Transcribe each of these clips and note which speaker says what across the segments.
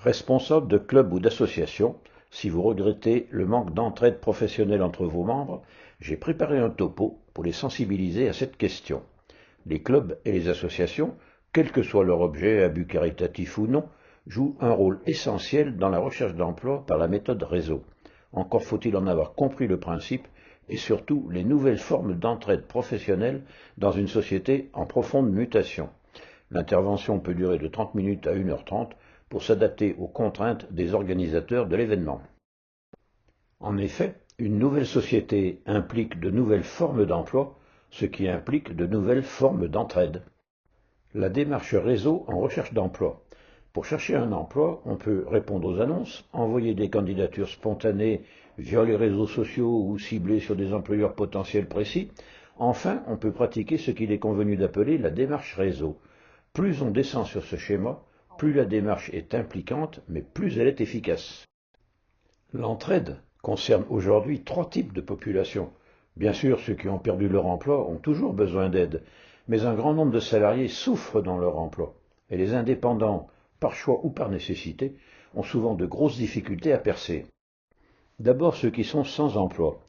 Speaker 1: Responsable de club ou d'association, si vous regrettez le manque d'entraide professionnelle entre vos membres, j'ai préparé un topo pour les sensibiliser à cette question. Les clubs et les associations, quel que soit leur objet, à but caritatif ou non, jouent un rôle essentiel dans la recherche d'emploi par la méthode réseau. Encore faut-il en avoir compris le principe et surtout les nouvelles formes d'entraide professionnelle dans une société en profonde mutation. L'intervention peut durer de 30 minutes à 1h30 pour s'adapter aux contraintes des organisateurs de l'événement. En effet, une nouvelle société implique de nouvelles formes d'emploi, ce qui implique de nouvelles formes d'entraide. La démarche réseau en recherche d'emploi. Pour chercher un emploi, on peut répondre aux annonces, envoyer des candidatures spontanées via les réseaux sociaux ou ciblées sur des employeurs potentiels précis. Enfin, on peut pratiquer ce qu'il est convenu d'appeler la démarche réseau. Plus on descend sur ce schéma, plus la démarche est impliquante, mais plus elle est efficace. L'entraide concerne aujourd'hui 3 types de populations. Bien sûr, ceux qui ont perdu leur emploi ont toujours besoin d'aide, mais un grand nombre de salariés souffrent dans leur emploi, et les indépendants, par choix ou par nécessité, ont souvent de grosses difficultés à percer. D'abord ceux qui sont sans emploi.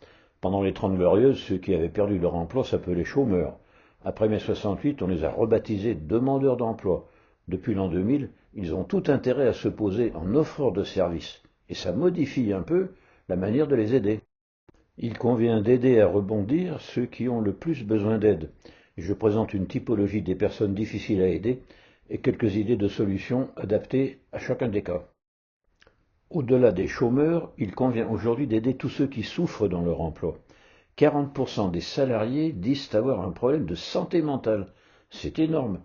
Speaker 1: Pendant les 30 Glorieuses, ceux qui avaient perdu leur emploi s'appelaient chômeurs. Après mai 68, on les a rebaptisés demandeurs d'emploi. Depuis l'an 2000, ils ont tout intérêt à se poser en offreurs de services, et ça modifie un peu la manière de les aider. Il convient d'aider à rebondir ceux qui ont le plus besoin d'aide. Je présente une typologie des personnes difficiles à aider et quelques idées de solutions adaptées à chacun des cas. Au-delà des chômeurs, il convient aujourd'hui d'aider tous ceux qui souffrent dans leur emploi. 40% des salariés disent avoir un problème de santé mentale. C'est énorme.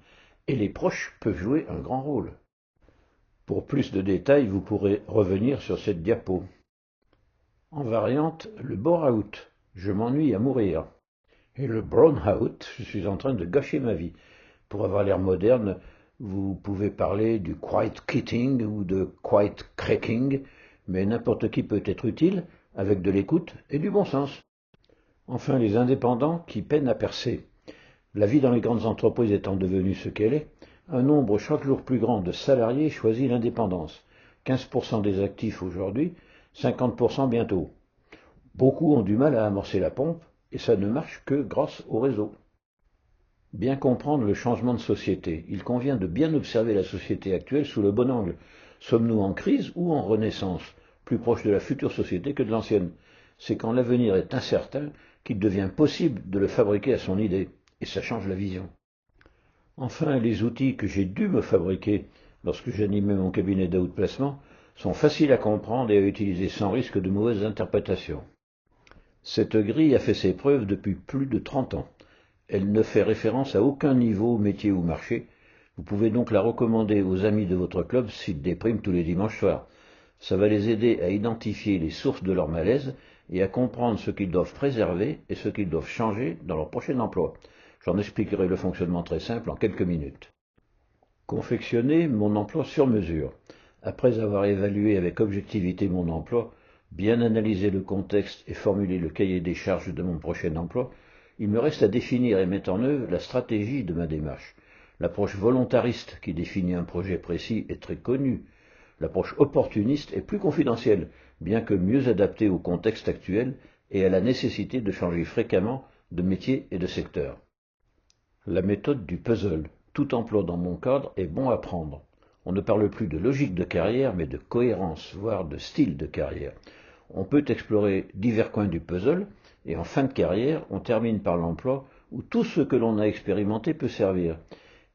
Speaker 1: Et les proches peuvent jouer un grand rôle. Pour plus de détails, vous pourrez revenir sur cette diapo. En variante, le bore-out, je m'ennuie à mourir. Et le brown-out, je suis en train de gâcher ma vie. Pour avoir l'air moderne, vous pouvez parler du quiet quitting ou de quiet cracking, mais n'importe qui peut être utile avec de l'écoute et du bon sens. Enfin, les indépendants qui peinent à percer. La vie dans les grandes entreprises étant devenue ce qu'elle est, un nombre chaque jour plus grand de salariés choisit l'indépendance. 15% des actifs aujourd'hui, 50% bientôt. Beaucoup ont du mal à amorcer la pompe, et ça ne marche que grâce au réseau. Bien comprendre le changement de société, il convient de bien observer la société actuelle sous le bon angle. Sommes-nous en crise ou en renaissance, plus proche de la future société que de l'ancienne? C'est quand l'avenir est incertain qu'il devient possible de le fabriquer à son idée, et ça change la vision. Enfin, les outils que j'ai dû me fabriquer lorsque j'animais mon cabinet d'outplacement sont faciles à comprendre et à utiliser sans risque de mauvaises interprétations. Cette grille a fait ses preuves depuis plus de 30 ans. Elle ne fait référence à aucun niveau, métier ou marché. Vous pouvez donc la recommander aux amis de votre club s'ils dépriment tous les dimanches soirs. Ça va les aider à identifier les sources de leur malaise et à comprendre ce qu'ils doivent préserver et ce qu'ils doivent changer dans leur prochain emploi. J'en expliquerai le fonctionnement très simple en quelques minutes. Confectionner mon emploi sur mesure. Après avoir évalué avec objectivité mon emploi, bien analysé le contexte et formulé le cahier des charges de mon prochain emploi, il me reste à définir et mettre en œuvre la stratégie de ma démarche. L'approche volontariste qui définit un projet précis est très connue. L'approche opportuniste est plus confidentielle, bien que mieux adaptée au contexte actuel et à la nécessité de changer fréquemment de métier et de secteur. La méthode du puzzle. Tout emploi dans mon cadre est bon à prendre. On ne parle plus de logique de carrière, mais de cohérence, voire de style de carrière. On peut explorer divers coins du puzzle, et en fin de carrière, on termine par l'emploi où tout ce que l'on a expérimenté peut servir.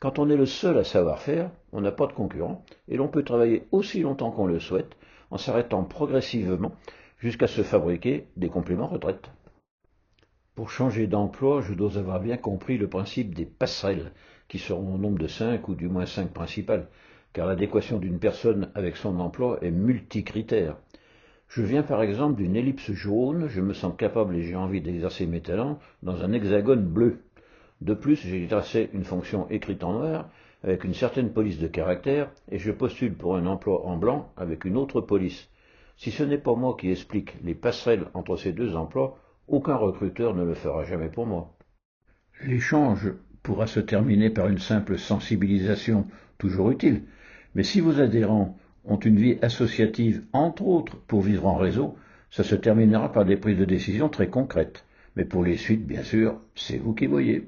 Speaker 1: Quand on est le seul à savoir faire, on n'a pas de concurrent, et l'on peut travailler aussi longtemps qu'on le souhaite, en s'arrêtant progressivement jusqu'à se fabriquer des compléments retraite. Pour changer d'emploi, je dois avoir bien compris le principe des passerelles, qui seront au nombre de 5 ou du moins 5 principales, car l'adéquation d'une personne avec son emploi est multicritère. Je viens par exemple d'une ellipse jaune, je me sens capable et j'ai envie d'exercer mes talents dans un hexagone bleu. De plus, j'ai exercé une fonction écrite en noir, avec une certaine police de caractère, et je postule pour un emploi en blanc avec une autre police. Si ce n'est pas moi qui explique les passerelles entre ces deux emplois, aucun recruteur ne le fera jamais pour moi. L'échange pourra se terminer par une simple sensibilisation, toujours utile, mais si vos adhérents ont une vie associative, entre autres, pour vivre en réseau, ça se terminera par des prises de décision très concrètes. Mais pour les suites, bien sûr, c'est vous qui voyez.